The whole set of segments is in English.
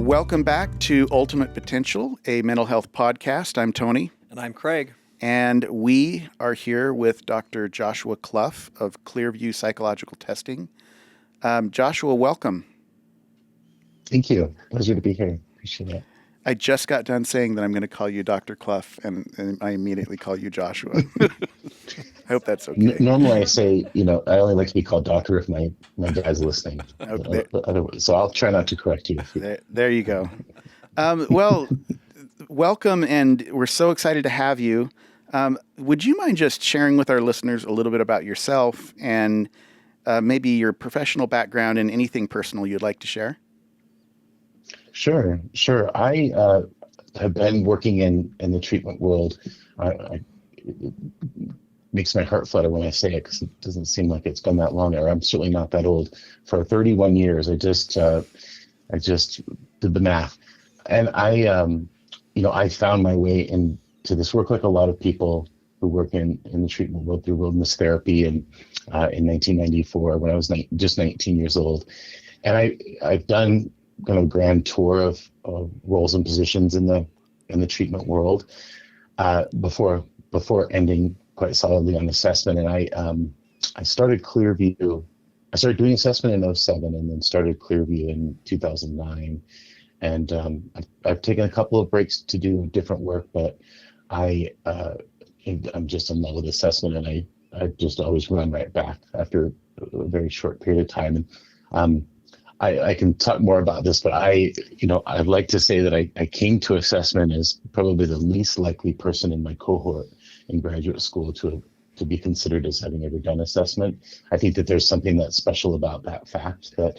Welcome back to Ultimate Potential, a mental health podcast. I'm Tony. And I'm Craig. And we are here with Dr. Joshua Cluff of Clearview Psychological Testing. Joshua, welcome. Thank you. Pleasure to be here. Appreciate it. I just got done saying that I'm going to call you Dr. Cluff, and I immediately call you Joshua. I hope that's okay. Normally I say, I only like to be called doctor if my dad's listening. Okay. So I'll try not to correct you. There you go. Well, welcome, and we're so excited to have you. Would you mind just sharing with our listeners a little bit about yourself and maybe your professional background and anything personal you'd like to share? Sure. I have been working in the treatment world. It makes my heart flutter when I say it because it doesn't seem like it's been that long. Or I'm certainly not that old. For 31 years, I just did the math, and I found my way into this work like a lot of people who work in the treatment world through wilderness therapy, and in 1994 when I was just 19 years old, and I've done kind of a grand tour of roles and positions in the treatment world before ending quite solidly on assessment. And I started Clearview. I started doing assessment in 2007 and then started Clearview in 2009. And I've taken a couple of breaks to do different work, but I'm just in love with assessment, and I just always run right back after a very short period of time. And I can talk more about this, but I'd like to say that I came to assessment as probably the least likely person in my cohort in graduate school to be considered as having ever done assessment. I think that there's something that's special about that fact that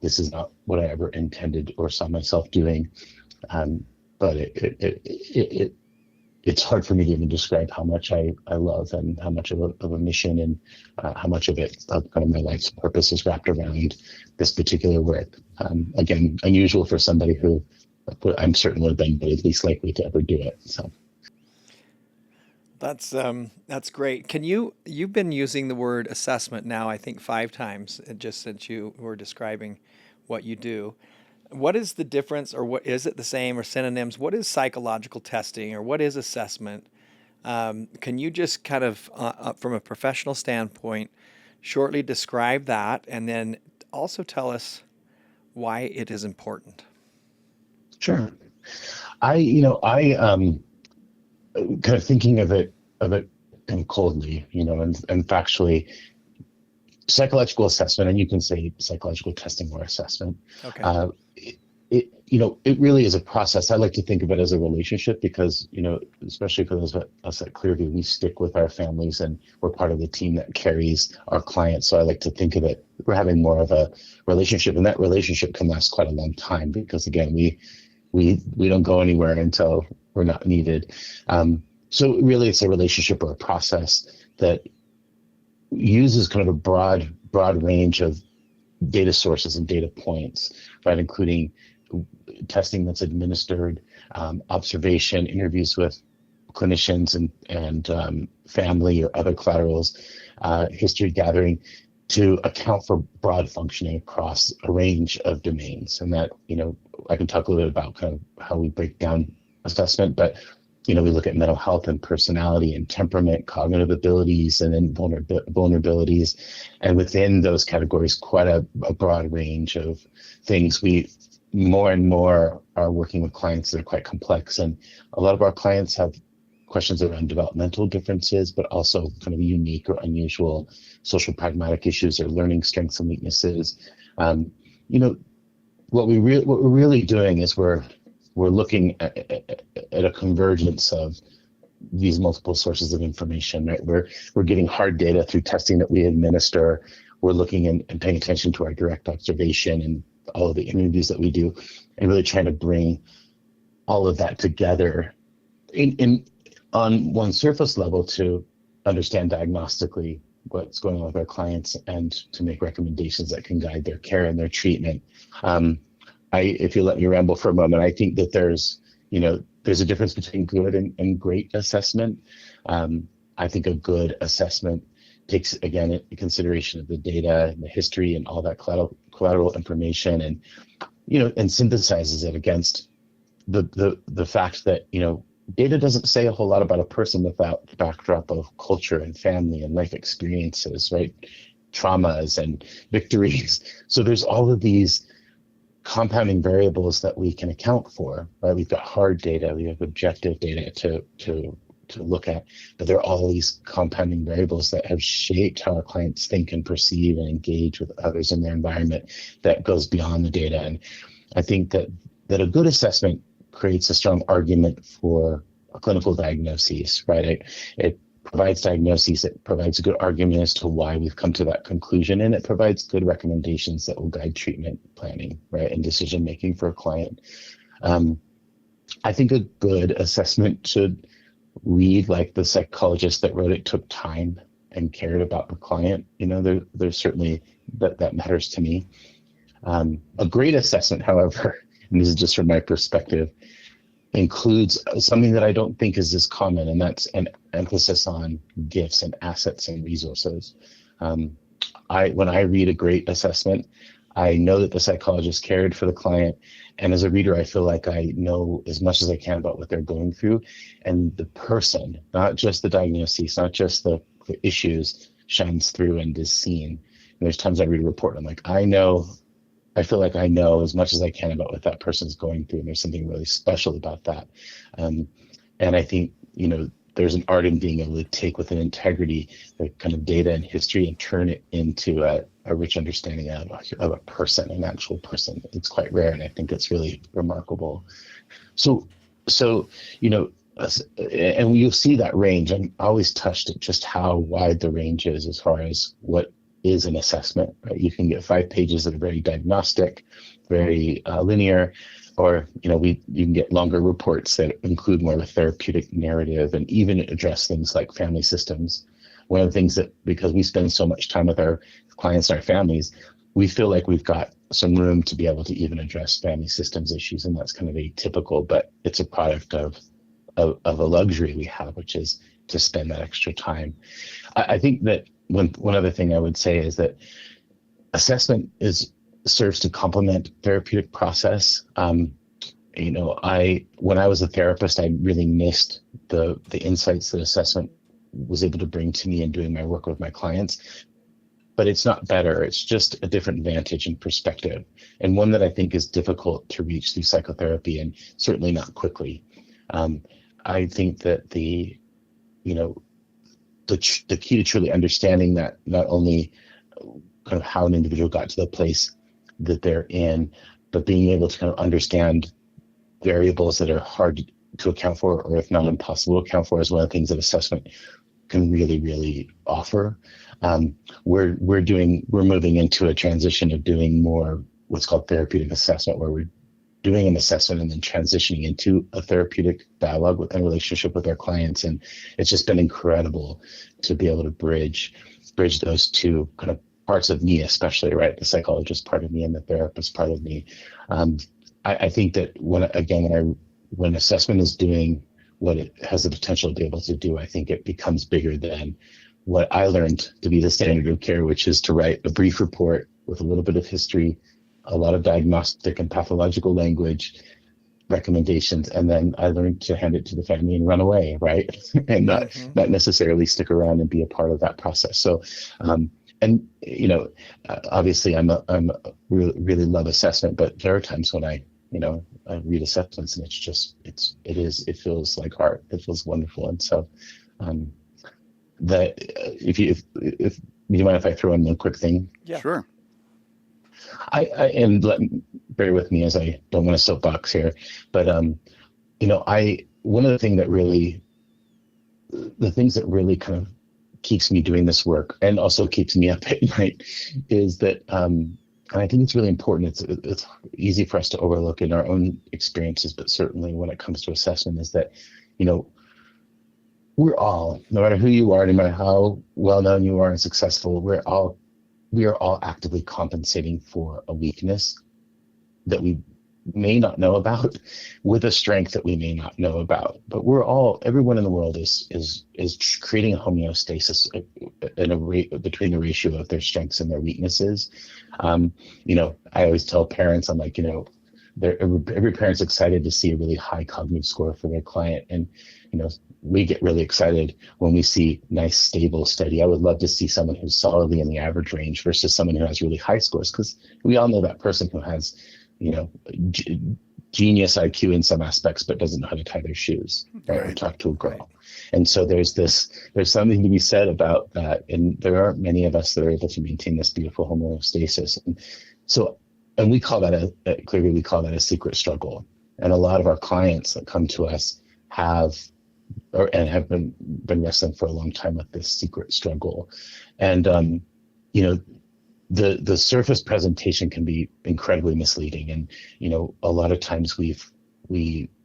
this is not what I ever intended or saw myself doing. But it's hard for me to even describe how much I love and how much of a mission and how much of it, kind of my life's purpose is wrapped around this particular work. Again, unusual for somebody who I'm certain would have been the least likely to ever do it. So that's great. You've been using the word assessment now, I think 5 times, just since you were describing what you do. What is the difference, or what is it the same, or synonyms? What is psychological testing, or what is assessment? Can you just kind of, from a professional standpoint, shortly describe that, and then also tell us why it is important? Sure. I kind of thinking of it kind of coldly, and factually. Psychological assessment, and you can say psychological testing or assessment. Okay. It really is a process. I like to think of it as a relationship because, especially for those of us at Clearview, we stick with our families and we're part of the team that carries our clients. So I like to think of it, we're having more of a relationship, and that relationship can last quite a long time because, again, we don't go anywhere until we're not needed. So really it's a relationship or a process that uses kind of a broad range of data sources and data points, right, including testing that's administered, observation, interviews with clinicians and family or other collaterals, history gathering, to account for broad functioning across a range of domains. And that, I can talk a little bit about kind of how we break down assessment, but we look at mental health and personality and temperament, cognitive abilities, and then vulnerabilities. And within those categories, quite a broad range of things. We more and more are working with clients that are quite complex. And a lot of our clients have questions around developmental differences, but also kind of unique or unusual social pragmatic issues or learning strengths and weaknesses. What we're really doing is we're looking at a convergence of these multiple sources of information, right? We're getting hard data through testing that we administer. We're looking and paying attention to our direct observation and all of the interviews that we do, and really trying to bring all of that together on one surface level to understand diagnostically what's going on with our clients and to make recommendations that can guide their care and their treatment. If you let me ramble for a moment, I think that there's a difference between good and great assessment. I think a good assessment takes, again, into consideration of the data and the history and all that collateral information, and and synthesizes it against the fact that, data doesn't say a whole lot about a person without the backdrop of culture and family and life experiences, right? Traumas and victories. So there's all of these compounding variables that we can account for, right? We've got hard data, we have objective data to look at, but there are all these compounding variables that have shaped how our clients think and perceive and engage with others in their environment that goes beyond the data. And I think that a good assessment creates a strong argument for a clinical diagnosis, right? It provides diagnoses, it provides a good argument as to why we've come to that conclusion, and it provides good recommendations that will guide treatment planning, right, and decision making for a client. I think a good assessment should read like the psychologist that wrote it took time and cared about the client. There's certainly that matters to me. A great assessment, however, and this is just from my perspective, includes something that I don't think is as common, and that's an emphasis on gifts and assets and resources. When I read a great assessment, I know that the psychologist cared for the client, and as a reader, I feel like I know as much as I can about what they're going through, and the person, not just the diagnosis, not just the issues, shines through and is seen. And there's times I read a report, and I'm like, I feel like I know as much as I can about what that person's going through, and there's something really special about that. And I think, there's an art in being able to take with an integrity the kind of data and history and turn it into a rich understanding of a person, an actual person. It's quite rare, and I think it's really remarkable. So and you'll see that range. I'm always touched at just how wide the range is as far as what is an assessment, right? You can get 5 pages that are very diagnostic, very linear, or you can get longer reports that include more of a therapeutic narrative and even address things like family systems. One of the things that, because we spend so much time with our clients and our families, we feel like we've got some room to be able to even address family systems issues, and that's kind of atypical, but it's a product of a luxury we have, which is to spend that extra time. I think that one other thing I would say is that assessment serves to complement therapeutic process. When I was a therapist, I really missed the insights that assessment was able to bring to me in doing my work with my clients. But it's not better. It's just a different vantage and perspective, and one that I think is difficult to reach through psychotherapy, and certainly not quickly. I think that the key to truly understanding that, not only kind of how an individual got to the place that they're in, but being able to kind of understand variables that are hard to account for, or if not impossible to account for, is one of the things that assessment can really, really offer. We're moving into a transition of doing more what's called therapeutic assessment, where we're doing an assessment and then transitioning into a therapeutic dialogue and relationship with our clients. And it's just been incredible to be able to bridge those two kind of parts of me, especially, right? The psychologist part of me and the therapist part of me. I think that when assessment is doing what it has the potential to be able to do, I think it becomes bigger than what I learned to be the standard of care, which is to write a brief report with a little bit of history, a lot of diagnostic and pathological language, recommendations, and then I learned to hand it to the family and run away, right? And not necessarily stick around and be a part of that process. So, obviously, I really love assessment, but there are times when I read assessments and it feels like art. It feels wonderful, and so if you mind if I throw in one quick thing? Yeah, sure. Bear with me as I don't want to soapbox here, but one of the things that really kind of keeps me doing this work and also keeps me up at night is that, and I think it's really important. It's easy for us to overlook in our own experiences, but certainly when it comes to assessment, is that we're all, no matter who you are, no matter how well known you are and successful, we are all actively compensating for a weakness that we may not know about, with a strength that we may not know about. But everyone in the world is creating a homeostasis between the ratio of their strengths and their weaknesses. I always tell parents, I'm like, every parent's excited to see a really high cognitive score for their client. And, we get really excited when we see nice, stable, steady. I would love to see someone who's solidly in the average range versus someone who has really high scores, because we all know that person who has, genius IQ in some aspects, but doesn't know how to tie their shoes, right? Or talk to a girl. Right. And so there's something to be said about that. And there aren't many of us that are able to maintain this beautiful homeostasis. And we call that clearly we call that a secret struggle. And a lot of our clients that come to us have been wrestling for a long time with this secret struggle. And, the surface presentation can be incredibly misleading. And, a lot of times we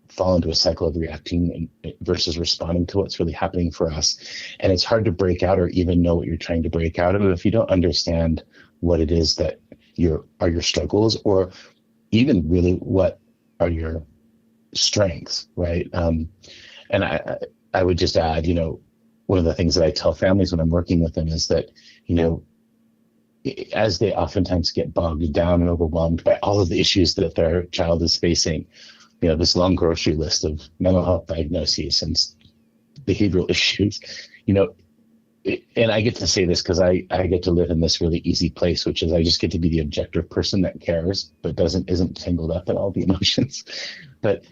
fall into a cycle of reacting versus responding to what's really happening for us. And it's hard to break out or even know what you're trying to break out of if you don't understand what it is that are your struggles, or even really what are your strengths, right? And I would just add, one of the things that I tell families when I'm working with them is that, as they oftentimes get bogged down and overwhelmed by all of the issues that their child is facing, this long grocery list of mental health diagnoses and behavioral issues, and I get to say this because I get to live in this really easy place, which is I just get to be the objective person that cares, but isn't tangled up in all the emotions. But,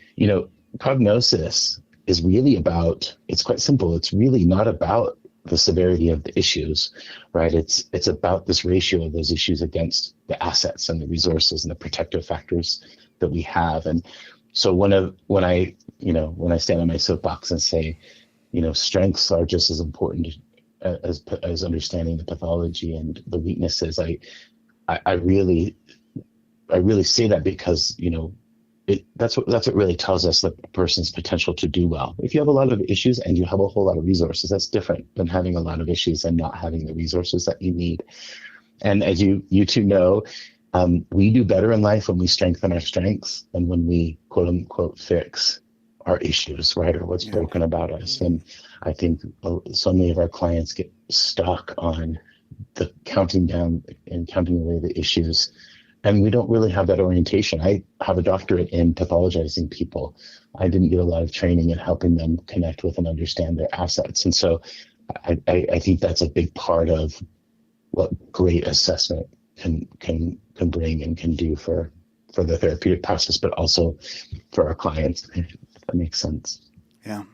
prognosis is really it's quite simple. It's really not about the severity of the issues, right? It's about this ratio of those issues against the assets and the resources and the protective factors that we have. And so when I stand on my soapbox and say, strengths are just as important as understanding the pathology and the weaknesses, I really say that because, that's what really tells us the person's potential to do well. If you have a lot of issues and you have a whole lot of resources, that's different than having a lot of issues and not having the resources that you need. And as you two know, we do better in life when we strengthen our strengths and when we quote unquote fix our issues, right? Or what's broken about us. And I think so many of our clients get stuck on the counting down and counting away the issues. And we don't really have that orientation. I have a doctorate in pathologizing people. I didn't get a lot of training in helping them connect with and understand their assets. And so I think that's a big part of what great assessment can bring and can do for the therapeutic process, but also for our clients, if that makes sense. Yeah.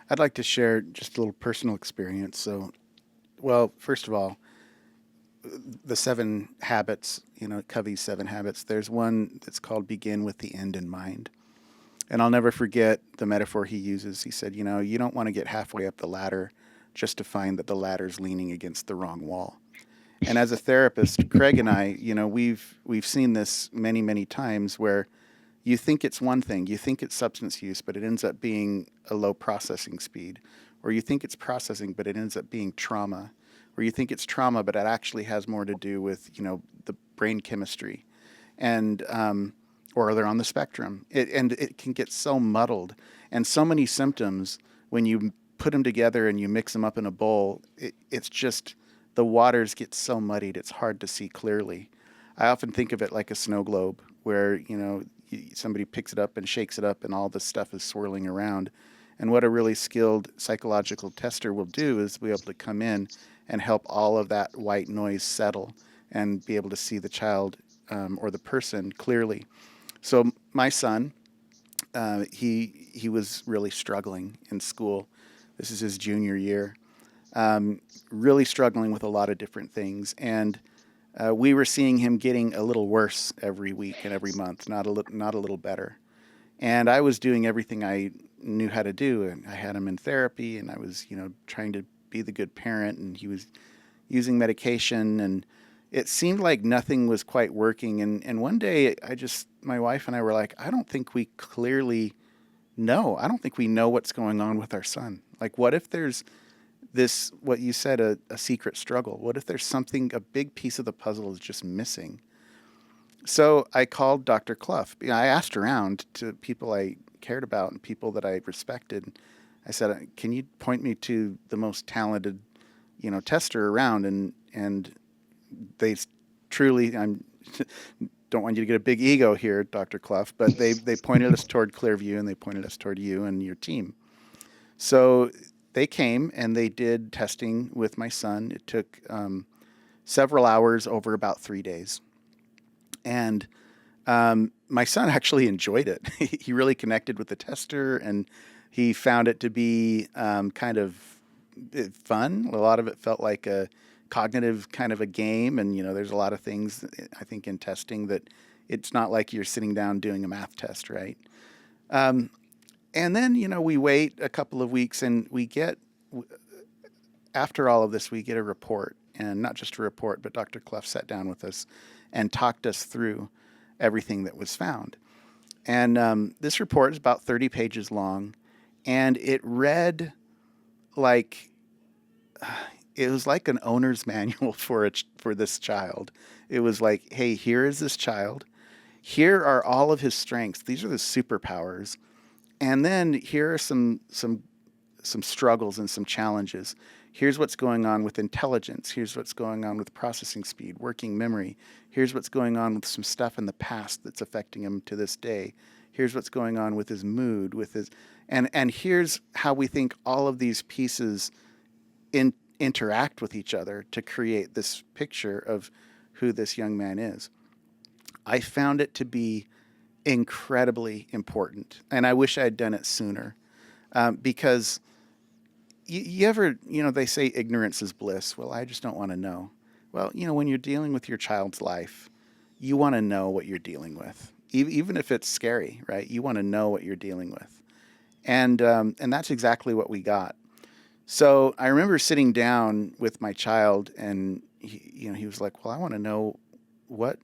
I'd like to share just a little personal experience. So, well, first of all, the 7 habits, Covey's 7 habits, there's one that's called begin with the end in mind. And I'll never forget the metaphor he uses. He said, you don't want to get halfway up the ladder just to find that the ladder's leaning against the wrong wall. And as a therapist, Craig and I, we've seen this many, many times where you think it's one thing, you think it's substance use, but it ends up being a low processing speed. Or you think it's processing, but it ends up being trauma. Or you think it's trauma, but it actually has more to do with, the brain chemistry. And, or they're on the spectrum. And it can get so muddled. And so many symptoms, when you put them together and you mix them up in a bowl, it's just, the waters get so muddied, it's hard to see clearly. I often think of it like a snow globe where, somebody picks it up and shakes it up and all this stuff is swirling around. And what a really skilled psychological tester will do is be able to come in and help all of that white noise settle and be able to see the child or the person clearly. So my son, he was really struggling in school. This is his junior year. Really struggling with a lot of different things. And we were seeing him getting a little worse every week and every month, not a little better. And I was doing everything I knew how to do. And I had him in therapy and I was, trying to be the good parent, and he was using medication, and it seemed like nothing was quite working. And one day my wife and I were like, I don't think we clearly know. I don't think we know what's going on with our son. Like, what if there's this, what you said, a secret struggle? What if there's something, a big piece of the puzzle is just missing? So I called Dr. Cluff. I asked around to people I cared about and people that I respected. I said, can you point me to the most talented, tester around? And they truly, don't want you to get a big ego here, Dr. Cluff, but they pointed us toward Clearview, and they pointed us toward you and your team. So they came and they did testing with my son. It took several hours over about 3 days. And my son actually enjoyed it. He really connected with the tester, and he found it to be kind of fun. A lot of it felt like a cognitive kind of a game. And, there's a lot of things, I think, in testing that it's not like you're sitting down doing a math test, right? And then, we wait a couple of weeks, and after all of this, we get a report. And not just a report, but Dr. Cluff sat down with us and talked us through everything that was found. And this report is about 30 pages long, and it read like it was like an owner's manual for this child. It was like, hey, here is this child. Here are all of his strengths. These are the superpowers. And then here are some struggles and some challenges. Here's what's going on with intelligence. Here's what's going on with processing speed, working memory. Here's what's going on with some stuff in the past that's affecting him to this day. Here's what's going on with his mood, and here's how we think all of these pieces interact with each other to create this picture of who this young man is. I found it to be incredibly important, and I wish I had done it sooner, because you ever, they say ignorance is bliss. Well, I just don't want to know. Well, when you're dealing with your child's life, you want to know what you're dealing with, even if it's scary, right? You want to know what you're dealing with, and that's exactly what we got. So I remember sitting down with my child, and he was like, "Well, I want to know what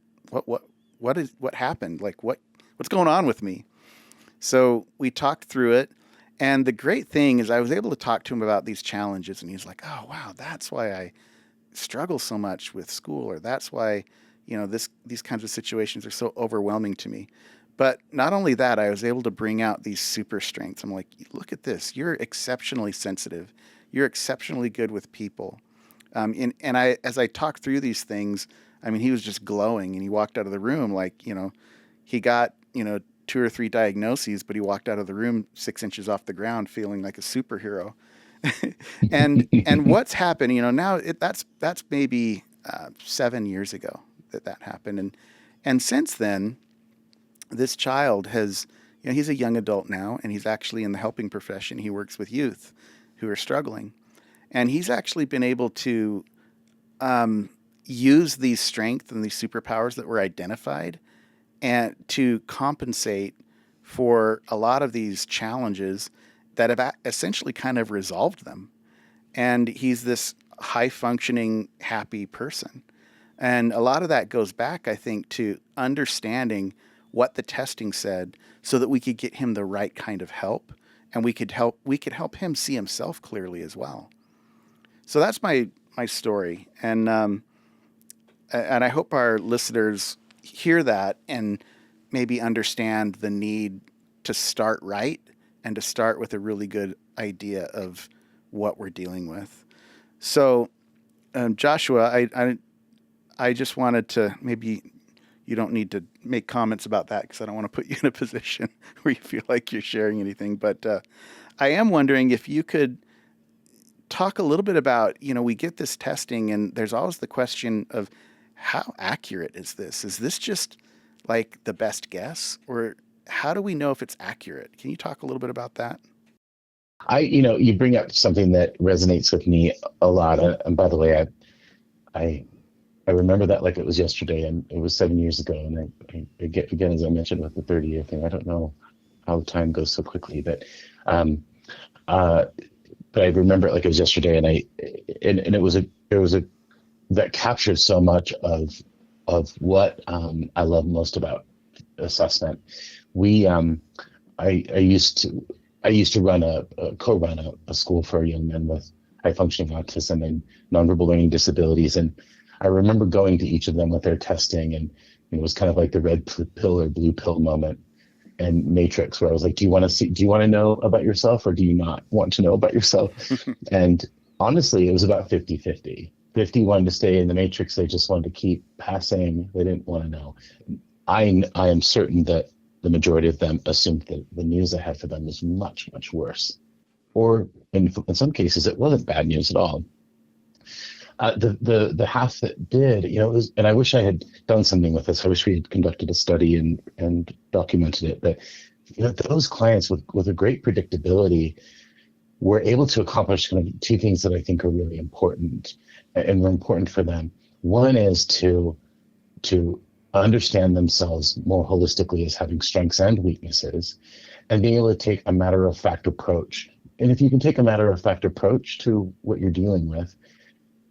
happened? Like what's going on with me?" So we talked through it. And the great thing is I was able to talk to him about these challenges, and he's like, "Oh, wow, that's why I struggle so much with school, or that's why, these kinds of situations are so overwhelming to me." But not only that, I was able to bring out these super strengths. I'm like, "Look at this. You're exceptionally sensitive. You're exceptionally good with people." As I talked through these things, he was just glowing, and he walked out of the room like, he got, 2 or 3 diagnoses, but he walked out of the room 6 inches off the ground feeling like a superhero. and what's happened, now that's maybe 7 years ago that happened. And since then, this child has, he's a young adult now, and he's actually in the helping profession. He works with youth who are struggling. And he's actually been able to use these strengths and these superpowers that were identified and to compensate for a lot of these challenges that have essentially kind of resolved them. And he's this high-functioning, happy person. And a lot of that goes back, I think, to understanding what the testing said so that we could get him the right kind of help, and we could help him see himself clearly as well. So that's my story. And I hope our listeners hear that and maybe understand the need to start right and to start with a really good idea of what we're dealing with. So, Joshua, I just wanted to, maybe you don't need to make comments about that because I don't want to put you in a position where you feel like you're sharing anything. But I am wondering if you could talk a little bit about, we get this testing, and there's always the question of, how accurate is this? Is this just like the best guess, or how do we know if it's accurate? Can you talk a little bit about that? You bring up something that resonates with me a lot. And by the way, I remember that like it was yesterday, and it was 7 years ago. And I again, as I mentioned with the 30-year thing, I don't know how the time goes so quickly, but I remember it like it was yesterday, and it was a that captured so much of what I love most about assessment. I used to co-run a school for young men with high functioning autism and nonverbal learning disabilities, and I remember going to each of them with their testing, and it was kind of like the red pill or blue pill moment and Matrix, where I was like, do you want to know about yourself, or do you not want to know about yourself? And honestly, it was about 50-50. 50 wanted to stay in the Matrix. They just wanted to keep passing. They didn't want to know. I am certain that the majority of them assumed that the news I had for them was much, much worse. Or in some cases, it wasn't bad news at all. The half that did, it was, and I wish I had done something with this. I wish we had conducted a study and documented it. But those clients with a great predictability were able to accomplish kind of two things that I think are really important and were important for them. One is to understand themselves more holistically as having strengths and weaknesses, and being able to take a matter-of-fact approach. And if you can take a matter-of-fact approach to what you're dealing with,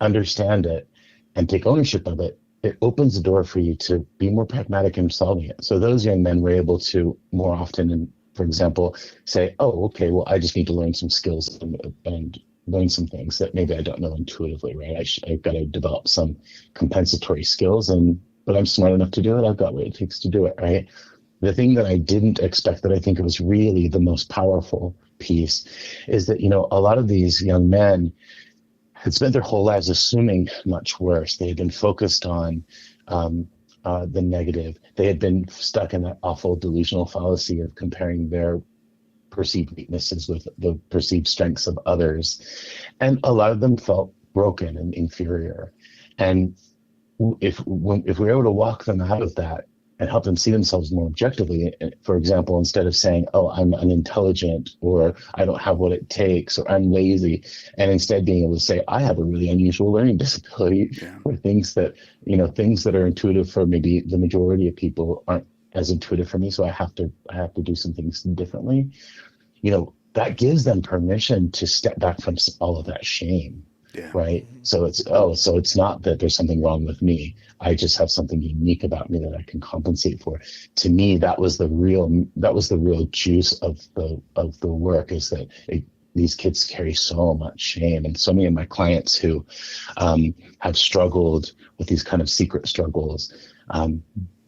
understand it, and take ownership of it, it opens the door for you to be more pragmatic in solving it. So those young men were able to more often, and for example, say, oh, okay, well, I just need to learn some skills and learn some things that maybe I don't know intuitively, right? I've got to develop some compensatory skills, but I'm smart enough to do it. I've got what it takes to do it, right? The thing that I didn't expect, that I think was really the most powerful piece, is that, a lot of these young men had spent their whole lives assuming much worse. They had been focused on the negative. They had been stuck in that awful delusional fallacy of comparing their perceived weaknesses with the perceived strengths of others. And a lot of them felt broken and inferior. And if we're able to walk them out of that and help them see themselves more objectively, for example, instead of saying, oh, I'm unintelligent, or I don't have what it takes, or I'm lazy, and instead being able to say, I have a really unusual learning disability, or things that are intuitive for maybe the majority of people aren't as intuitive for me, so I have to do some things differently. That gives them permission to step back from all of that shame. Yeah. Right. So it's not that there's something wrong with me. I just have something unique about me that I can compensate for. To me, that was the real juice of the work, is that these kids carry so much shame. And so many of my clients who have struggled with these kind of secret struggles,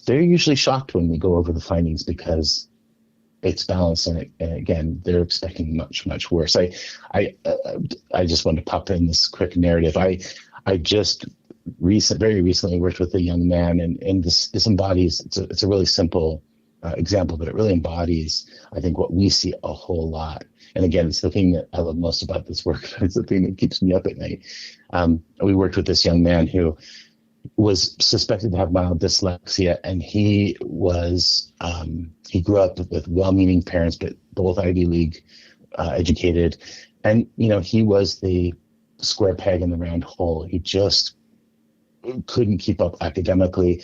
they're usually shocked when we go over the findings, because it's balanced, and again, they're expecting much, much worse. I just want to pop in this quick narrative. I just very recently worked with a young man, and this embodies. It's a really simple example, but it really embodies, I think, what we see a whole lot. And again, it's the thing that I love most about this work. It's the thing that keeps me up at night. We worked with this young man who was suspected to have mild dyslexia, and he grew up with well-meaning parents, but both Ivy League educated, and he was the square peg in the round hole. He just couldn't keep up academically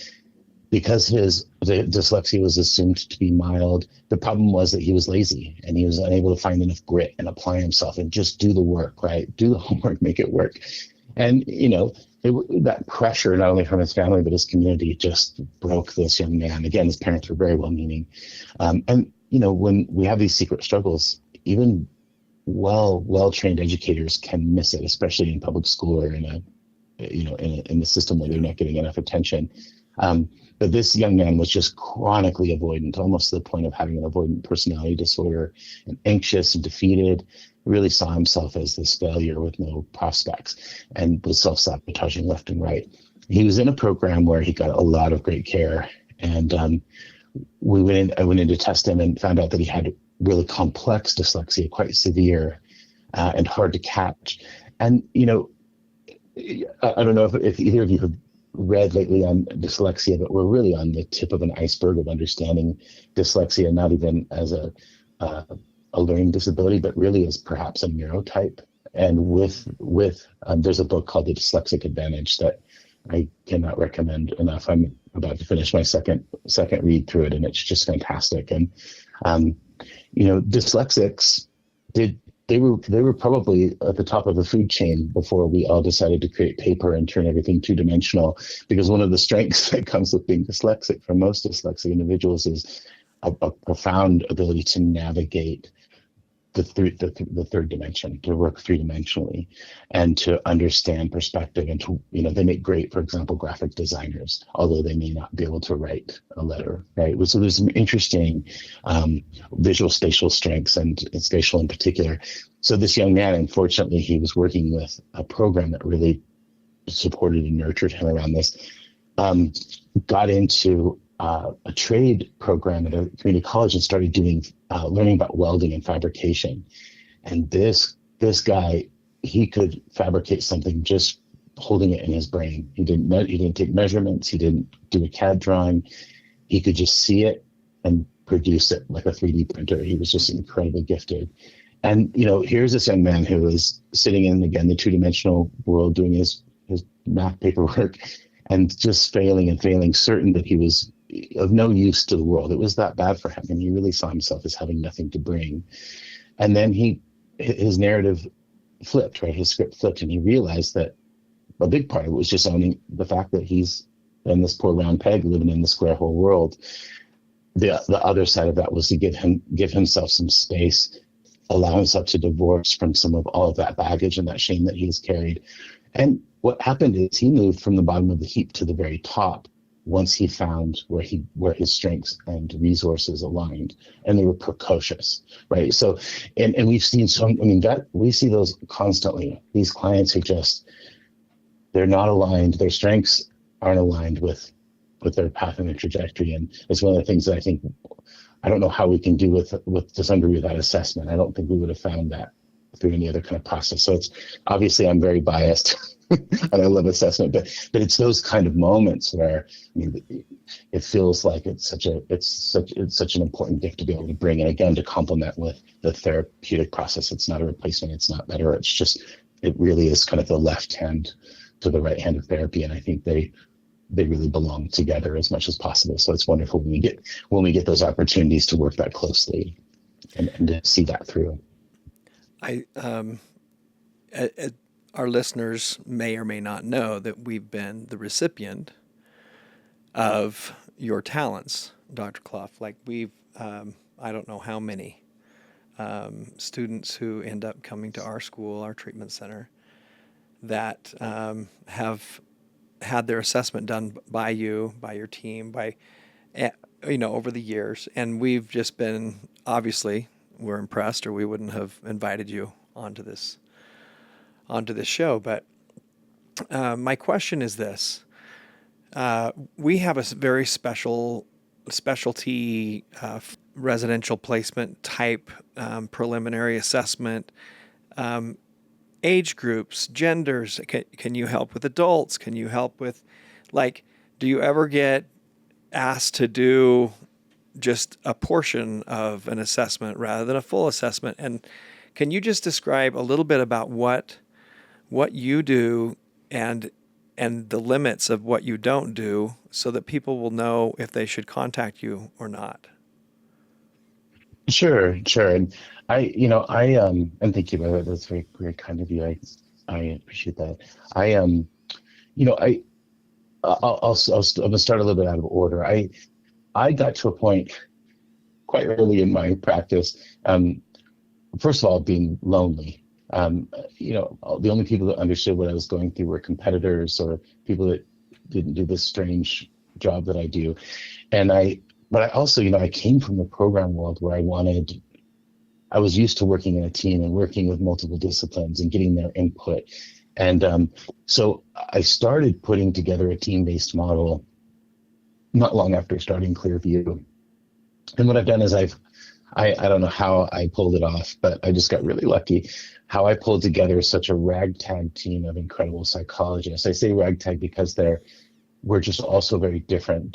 because the dyslexia was assumed to be mild. The problem was that he was lazy, and he was unable to find enough grit and apply himself and just do the work, right? Do the homework, make it work. And that pressure, not only from his family but his community, just broke this young man. Again, his parents were very well-meaning, and when we have these secret struggles, even well-trained educators can miss it, especially in public school or in the system where they're not getting enough attention. But this young man was just chronically avoidant, almost to the point of having an avoidant personality disorder, and anxious and defeated. Really saw himself as this failure with no prospects, and was self-sabotaging left and right. He was in a program where he got a lot of great care, and I went in to test him and found out that he had really complex dyslexia, quite severe and hard to catch. And I don't know if either of you have read lately on dyslexia, but we're really on the tip of an iceberg of understanding dyslexia, not even as a learning disability, but really as perhaps a neurotype. And there's a book called The Dyslexic Advantage that I cannot recommend enough. I'm about to finish my second read through it, and it's just fantastic. And dyslexics they were probably at the top of the food chain before we all decided to create paper and turn everything two-dimensional, because one of the strengths that comes with being dyslexic for most dyslexic individuals is a profound ability to navigate the third dimension, to work three-dimensionally, and to understand perspective. And to, they make great, for example, graphic designers, although they may not be able to write a letter, right? So there's some interesting visual spatial strengths, and spatial in particular. So this young man, unfortunately, he was working with a program that really supported and nurtured him around this, got into a trade program at a community college and started doing learning about welding and fabrication. And this guy, he could fabricate something just holding it in his brain. He didn't take measurements. He didn't do a CAD drawing. He could just see it and produce it like a 3D printer. He was just incredibly gifted. And here's this young man who was sitting in, again, the two-dimensional world, doing his math paperwork and just failing and failing, certain that he was of no use to the world. It was that bad for him, and he really saw himself as having nothing to bring. And then his narrative flipped, right? His script flipped, and he realized that a big part of it was just owning the fact that he's been this poor round peg living in the square hole world. The other side of that was to give himself some space, allow himself to divorce from some of all of that baggage and that shame that he's carried. And what happened is he moved from the bottom of the heap to the very top once he found where his strengths and resources aligned, and they were precocious, right? So, and we've seen that we see those constantly. These clients who they're not aligned, their strengths aren't aligned with their path and their trajectory. And it's one of the things that I don't know how we can do with to some degree with that assessment. I don't think we would have found that through any other kind of process. So it's obviously I'm very biased and I love assessment, but it's those kind of moments where it feels like it's such an important gift to be able to bring, and again to complement with the therapeutic process. It's not a replacement. It's not better. It's just it really is kind of the left hand to the right hand of therapy, and I think they really belong together as much as possible. So it's wonderful when we get those opportunities to work that closely and to see that through. Our listeners may or may not know that we've been the recipient of your talents, Dr. Cluff. Like I don't know how many students who end up coming to our school, our treatment center, that have had their assessment done by you, by your team, over the years. And we've just been, obviously, we're impressed, or we wouldn't have invited you onto this show. But my question is this. We have a very specialty residential placement type preliminary assessment. Age groups, genders. Can you help with adults? Can you help with, do you ever get asked to do just a portion of an assessment rather than a full assessment? And can you just describe a little bit about what you do and the limits of what you don't do, so that people will know if they should contact you or not? Sure. And and thank you, by the way. That's very, very kind of you. I appreciate that. I'm gonna start a little bit out of order. I got to a point quite early in my practice. First of all, being lonely. The only people that understood what I was going through were competitors or people that didn't do this strange job that I do. But I also, I came from the program world where I was used to working in a team and working with multiple disciplines and getting their input. And so I started putting together a team-based model not long after starting Clearview. And what I've done is I don't know how I pulled it off, but I just got really lucky how I pulled together such a ragtag team of incredible psychologists. I say ragtag because we're just also very different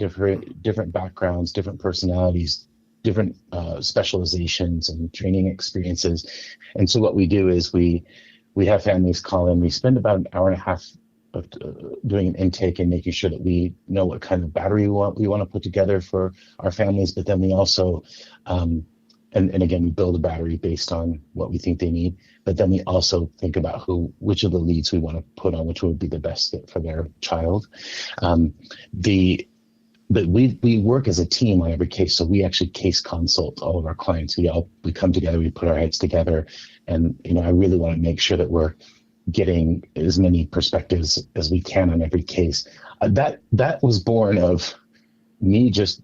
backgrounds, different personalities, different specializations and training experiences. And so what we do is we have families call in. We spend about an hour and a half of doing an intake and making sure that we know what kind of battery we want to put together for our families. But then we also, and again, we build a battery based on what we think they need. But then we also think about which of the leads we want to put on, which would be the best fit for their child. But we work as a team on every case. So we actually case consult all of our clients. We come together, we put our heads together, and I really want to make sure that we're getting as many perspectives as we can on every case. That was born of me just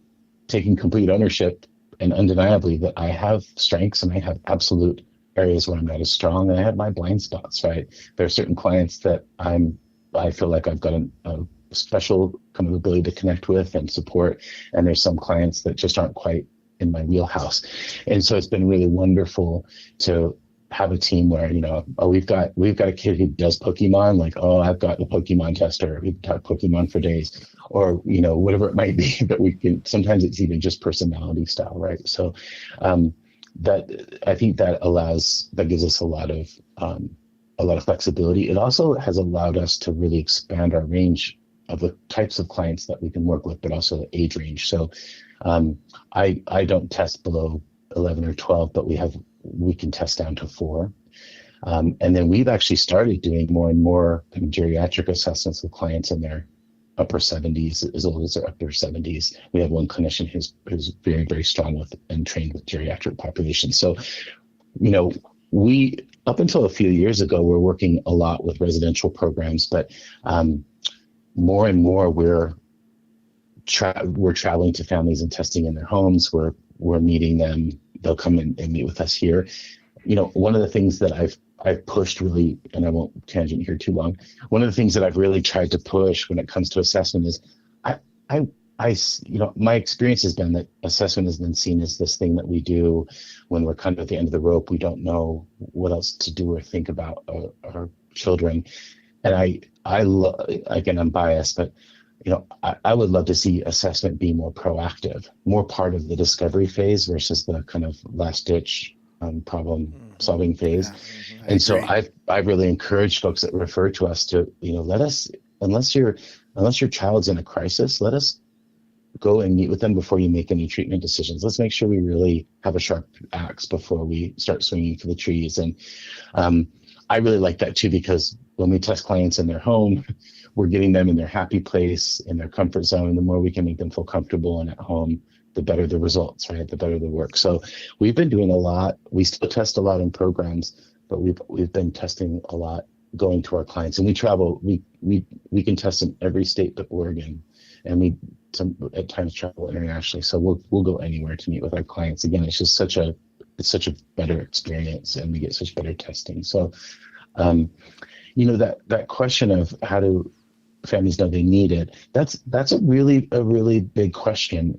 taking complete ownership and undeniably that I have strengths and I have absolute areas where I'm not as strong, and I have my blind spots, right? There are certain clients that I feel like I've got a special kind of ability to connect with and support. And there's some clients that just aren't quite in my wheelhouse. And so it's been really wonderful to have a team where, oh, we've got a kid who does Pokemon, like, oh, I've got the Pokemon tester. We've taught Pokemon for days, or, whatever it might be. But we can, sometimes it's even just personality style, right? So that, I think that gives us a lot of flexibility. It also has allowed us to really expand our range of the types of clients that we can work with, but also the age range. So I don't test below 11 or 12, but we can test down to 4. And then we've actually started doing more and more kind of geriatric assessments with clients in their upper 70s, as old as their upper 70s. We have one clinician who's very, very strong with and trained with geriatric populations. So, we, up until a few years ago, we're working a lot with residential programs, but more and more we're traveling to families and testing in their homes. We're meeting them. They'll come and meet with us here. One of the things that I've pushed really, and I won't tangent here too long. One of the things that I've really tried to push when it comes to assessment is my experience has been that assessment has been seen as this thing that we do when we're kind of at the end of the rope. We don't know what else to do or think about our children. And again, I'm biased, but I would love to see assessment be more proactive, more part of the discovery phase versus the kind of last ditch problem solving phase. Yeah, And so I've really encouraged folks that refer to us to, let us, unless your child's in a crisis, let us go and meet with them before you make any treatment decisions. Let's make sure we really have a sharp axe before we start swinging for the trees. And I really like that too, because when we test clients in their home, we're getting them in their happy place, in their comfort zone. And the more we can make them feel comfortable and at home, the better the results, right? The better the work. So we've been doing a lot. We still test a lot in programs, but we've been testing a lot going to our clients. And we travel. We can test in every state but Oregon, and we at times travel internationally. So we'll go anywhere to meet with our clients. Again, it's just such a better experience, and we get such better testing. So that question of how do families know they need it, that's a really big question.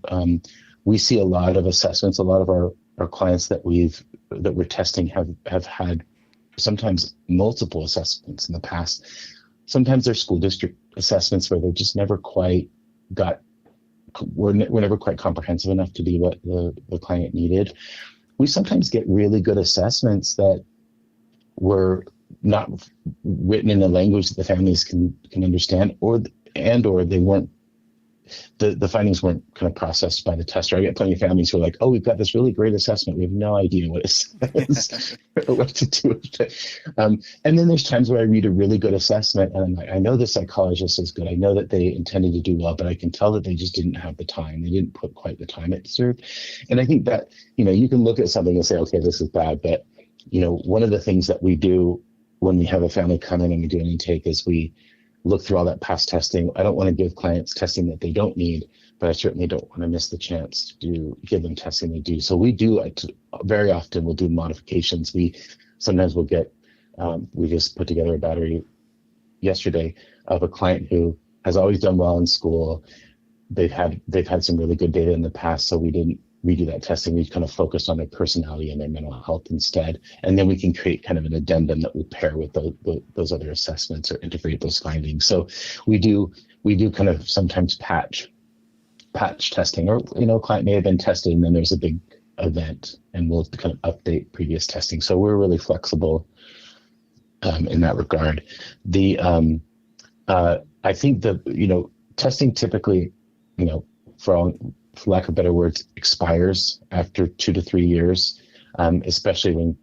We see a lot of assessments. A lot of our clients that we're testing have had sometimes multiple assessments in the past. Sometimes they're school district assessments where they just never quite were never quite comprehensive enough to be what the client needed. We sometimes get really good assessments that were not written in a language that the families can understand, or they weren't, the findings weren't kind of processed by the tester. I get plenty of families who are like, oh, we've got this really great assessment. We have no idea what it says or what to do with it. And then there's times where I read a really good assessment and I'm like, I know the psychologist is good. I know that they intended to do well, but I can tell that they just didn't have the time. They didn't put quite the time it deserved. And I think that, you can look at something and say, okay, this is bad. But, one of the things that we do when we have a family come in and we do an intake is we look through all that past testing. I don't want to give clients testing that they don't need, but I certainly don't want to miss the chance to give them testing they do. So we do, very often we'll do modifications. Sometimes we'll get, we just put together a battery yesterday of a client who has always done well in school. They've had some really good data in the past, so we didn't redo that testing. We kind of focused on their personality and their mental health instead. And then we can create kind of an addendum that will pair with those other assessments or integrate those findings. So we do kind of sometimes patch testing, or, a client may have been tested and then there's a big event and we'll kind of update previous testing. So we're really flexible in that regard. I think testing typically, for lack of better words, expires after 2 to 3 years, especially when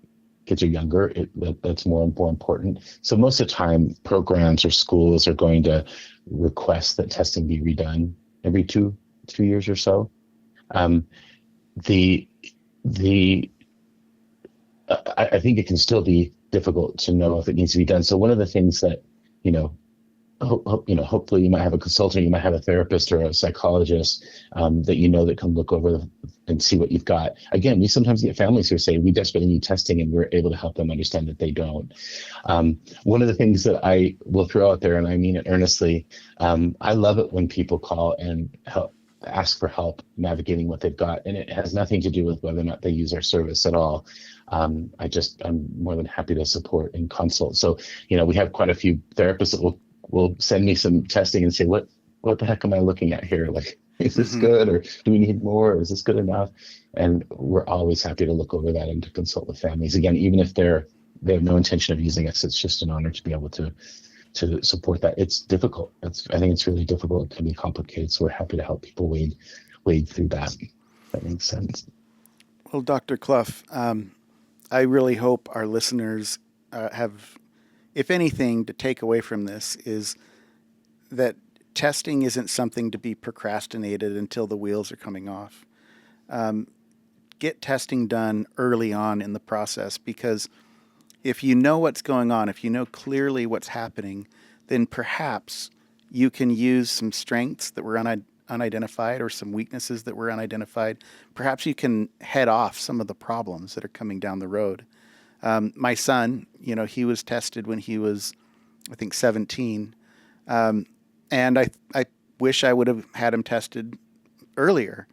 kids are younger. That's more and more important. So most of the time, programs or schools are going to request that testing be redone every 2 years or so. I think it can still be difficult to know if it needs to be done. So one of the things that hopefully you might have a consultant, you might have a therapist or a psychologist that that can look over and see what you've got. Again, we sometimes get families who say we desperately need testing, and we're able to help them understand that they don't. One of the things that I will throw out there, and I mean it earnestly, I love it when people call and ask for help navigating what they've got, and it has nothing to do with whether or not they use our service at all. I'm more than happy to support and consult. So, we have quite a few therapists that will send me some testing and say, what the heck am I looking at here? Like, is this good, or do we need more, or is this good enough? And we're always happy to look over that and to consult with families. Again, even if they have no intention of using us, it's just an honor to be able to support that. It's difficult. I think it's really difficult. It can be complicated. So we're happy to help people wade through that. That makes sense. Well, Dr. Cluff, I really hope our listeners have, if anything, to take away from this is that testing isn't something to be procrastinated until the wheels are coming off. Get testing done early on in the process, because if you know what's going on, if you know clearly what's happening, then perhaps you can use some strengths that were unidentified or some weaknesses that were unidentified. Perhaps you can head off some of the problems that are coming down the road. My son, he was tested when he was, I think, 17. And I wish I would have had him tested earlier.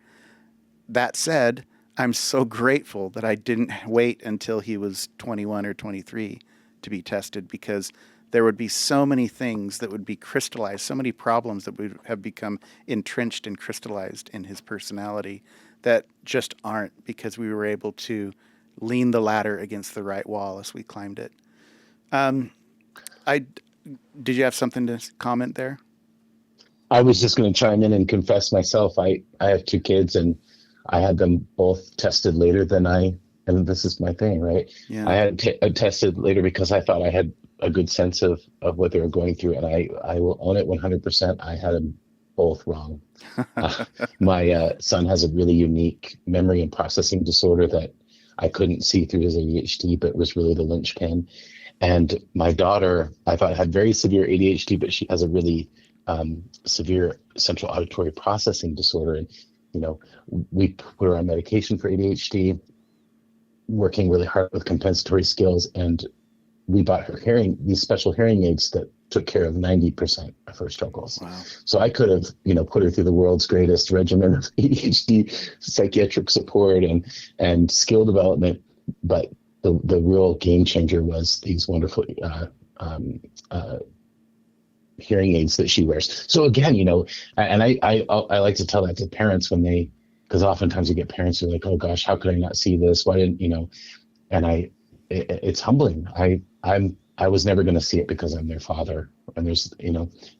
That said, I'm so grateful that I didn't wait until he was 21 or 23 to be tested, because there would be so many things that would be crystallized, so many problems that would have become entrenched and crystallized in his personality that just aren't, because we were able to lean the ladder against the right wall as we climbed it. Did you have something to comment there? I was just going to chime in and confess myself. I have two kids, and I had them both tested later than and this is my thing, right? Yeah. I had tested later because I thought I had a good sense of what they were going through, and I will own it 100%. I had them both wrong. My son has a really unique memory and processing disorder that I couldn't see through his ADHD, but was really the linchpin. And my daughter, I thought, had very severe ADHD, but she has a really severe central auditory processing disorder. And, we put her on medication for ADHD, working really hard with compensatory skills. And we bought her these special hearing aids that took care of 90% of her struggles. Wow. So I could have, put her through the world's greatest regimen of ADHD psychiatric support and skill development. But the real game changer was these wonderful hearing aids that she wears. So again, and I like to tell that to parents because oftentimes you get parents who are like, oh gosh, how could I not see this? Why didn't, and it's humbling. I was never going to see it because I'm their father. And there's,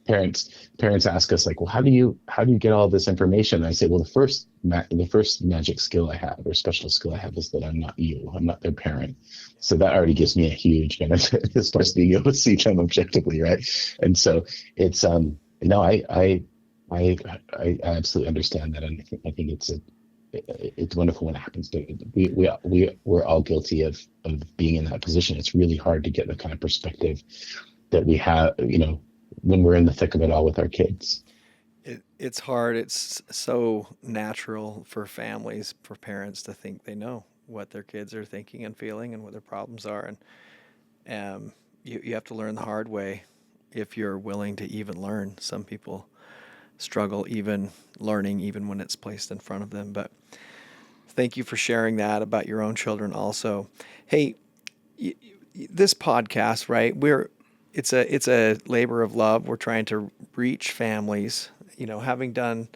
parents ask us like, well, how do you get all this information? And I say, well, the first magic skill I have, or special skill I have, is that I'm not you. I'm not their parent. So that already gives me a huge benefit as far as being able to see them objectively, right? And so it's I absolutely understand that, and I think it's wonderful when it happens. We're all guilty of being in that position. It's really hard to get the kind of perspective that we have, when we're in the thick of it all with our kids. It's hard. It's so natural for families, for parents to think they know what their kids are thinking and feeling and what their problems are. And you have to learn the hard way if you're willing to even learn. Some people struggle even learning, even when it's placed in front of them. But thank you for sharing that about your own children also. Hey, this podcast, right? It's a labor of love. We're trying to reach families, having done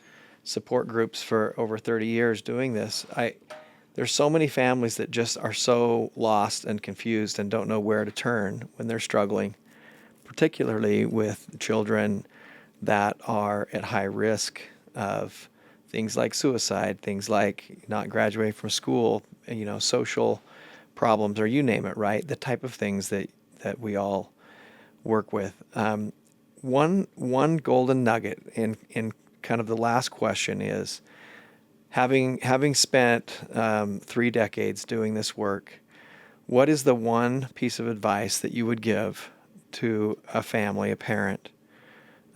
support groups for over 30 years doing this. There's so many families that just are so lost and confused and don't know where to turn when they're struggling, particularly with children that are at high risk of things like suicide, things like not graduating from school, social problems, or you name it, right? The type of things that we all work with. One golden nugget in kind of the last question is, having spent 3 decades doing this work, what is the one piece of advice that you would give to a family, a parent,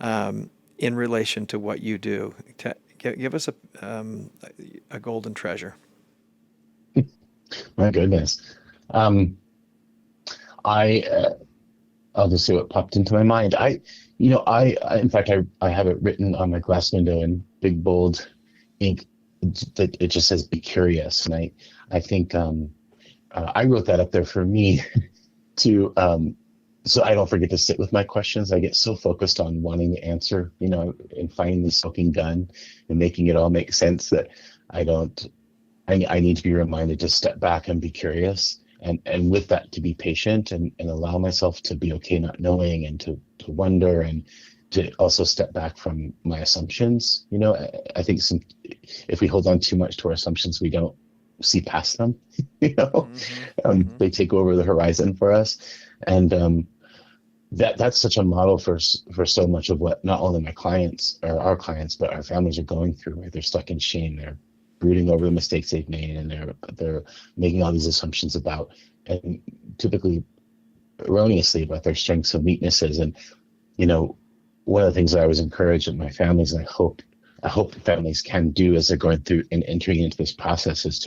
in relation to what you do? Give us a golden treasure. My goodness. Um, I I'll just say what popped into my mind. In fact, I have it written on my glass window in big bold ink that it just says "Be curious," and I think I wrote that up there for me to so I don't forget to sit with my questions. I get so focused on wanting the answer, and finding the smoking gun and making it all make sense that I don't. I need to be reminded to step back and be curious, and with that to be patient and allow myself to be okay not knowing, and to wonder, and to also step back from my assumptions. I think if we hold on too much to our assumptions, we don't see past them. They take over the horizon for us, and that's such a model for so much of what not only my clients or our clients, but our families are going through. Right? They're stuck in shame. They're brooding over the mistakes they've made, and they're making all these assumptions about, and typically erroneously, about their strengths and weaknesses. And one of the things that I was encouraged with my families, and I hope families can do as they're going through and entering into this process, is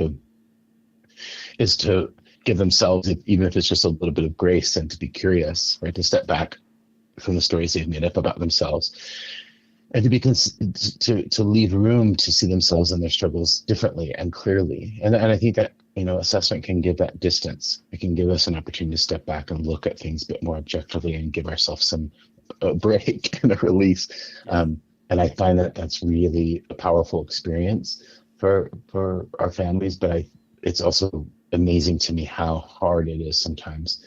to give themselves, even if it's just a little bit of grace, and to be curious, right? To step back from the stories they've made up about themselves, and to leave room to see themselves and their struggles differently and clearly. And I think that assessment can give that distance. It can give us an opportunity to step back and look at things a bit more objectively, and give ourselves some break and a release. And I find that that's really a powerful experience for our families. But it's also amazing to me how hard it is sometimes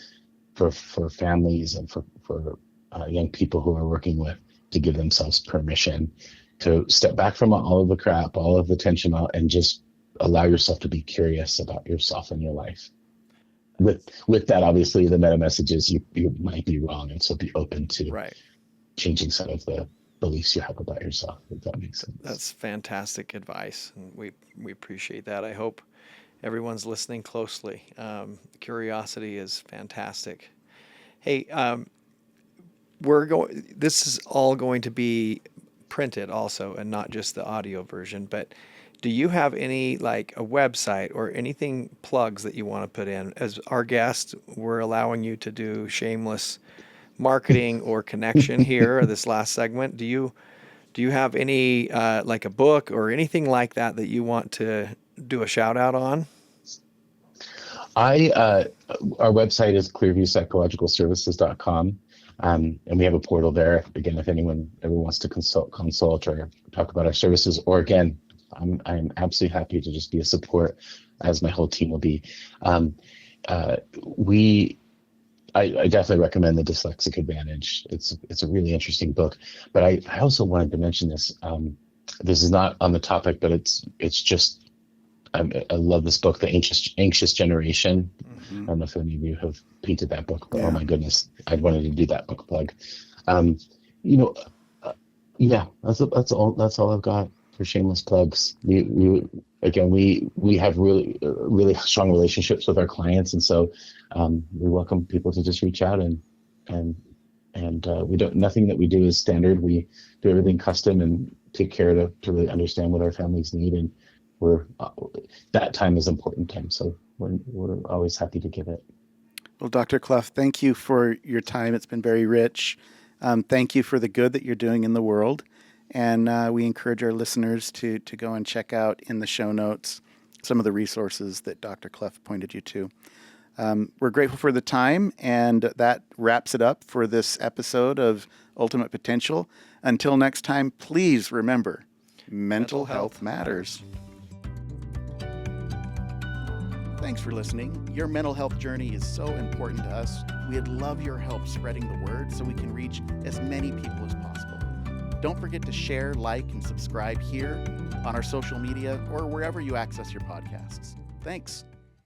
for families and for young people who are working with, to give themselves permission to step back from all of the crap, all of the tension, and just allow yourself to be curious about yourself and your life. With that, obviously, the meta message is you might be wrong, and so be open to changing some of the beliefs you have about yourself, if that makes sense. That's fantastic advice, and we appreciate that. I hope everyone's listening closely. Curiosity is fantastic. Hey, this is all going to be printed also, and not just the audio version, but do you have any, like a website or anything, plugs that you want to put in? As our guest, we're allowing you to do shameless marketing or connection here, this last segment. Do you have any, like a book or anything like that you want to do a shout out on? Our website is clearviewpsychologicalservices.com. And we have a portal there. Again, if anyone ever wants to consult or talk about our services, or again, I'm absolutely happy to just be a support, as my whole team will be. I definitely recommend The Dyslexic Advantage. It's a really interesting book. But I also wanted to mention this. This is not on the topic, but it's just, I love this book, The Anxious Generation. Mm-hmm. I don't know if any of you have painted that book, but oh my goodness, I wanted to do that book plug. That's all I've got for shameless plugs. We have really strong relationships with our clients, and so we welcome people to just reach out, and we don't, nothing that we do is standard. We do everything custom and take care to really understand what our families need, and that time is important time, so we're always happy to give it. Well, Dr. Cluff, thank you for your time. It's been very rich. Thank you for the good that you're doing in the world. And we encourage our listeners to go and check out in the show notes some of the resources that Dr. Cluff pointed you to. We're grateful for the time, and that wraps it up for this episode of Ultimate Potential. Until next time, please remember, mental health matters. Thanks for listening. Your mental health journey is so important to us. We'd love your help spreading the word so we can reach as many people as possible. Don't forget to share, like, and subscribe here on our social media or wherever you access your podcasts. Thanks.